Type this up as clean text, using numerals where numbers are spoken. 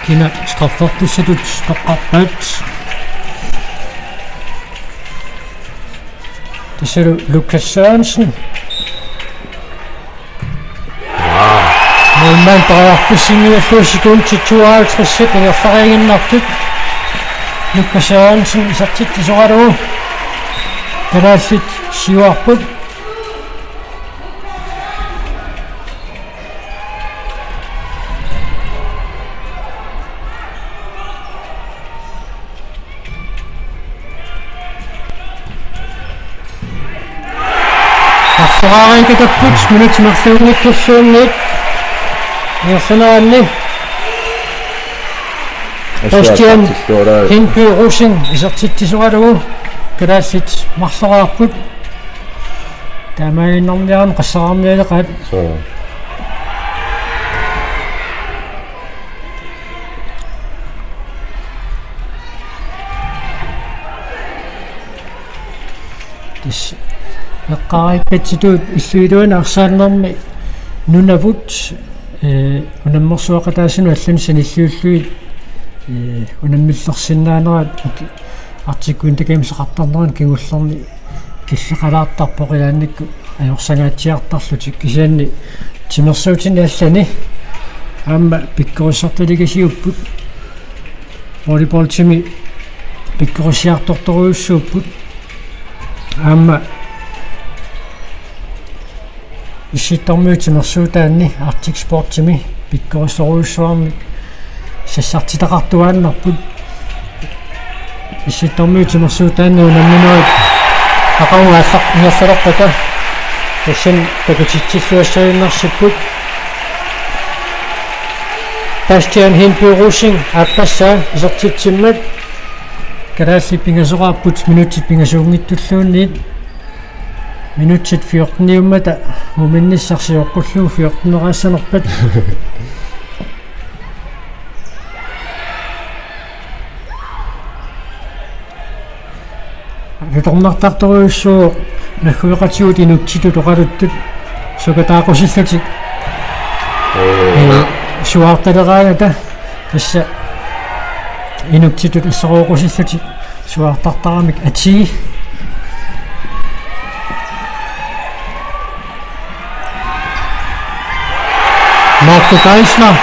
Kina straffortusatut toqqarpaat Tisser Lukas Sørensen. Målmand drejer 49 sekunder til 52 sekunder erfaringen nok. Lukas Sørensen så tit til så ret det er sit sivarput. Ferrari kita puts minutes maksudnya kusunit. Ya senang Christian Hindby Rosen is artikkel så ret kada sit maksudnya der med nomjan reserve ret. Qaikatitut issuiduan arsaannermi nunavut unammersuaqataasinu allansan illuulluit unammillersinnaaneraat artikkuin takiimsaqartarneran kingullerni killeqalaartarpoqilaannikku ajorsangaatiartarlu tikkisianni timersuutini allani aamma pikkurisartuligasiupput volleyball timi pikkurisiartortoruussuupput aamma issittormiutimersuutaanni Arctic Sport timi pikkurissoruussuarmi sassartitaqartuaannarput issittormiutimersuutaanni unamminuat aqaugaallaq niarsalerpata tassan takutitsilluassaaginnarsipput Bastian Hindby Rosen appassaa isertitsimmat kadaalli pingasoqaarput minutit pingasuungittulluunniit minutit 14 muminnissarsiuqqullugu 14 Ritornartartoruussuu nakkuiqatigut inutsitut oqaluttut sukataaqusillati suartaleraanata tassa inutsitut isseruuqusillati suartartaramik ati Marco Geisler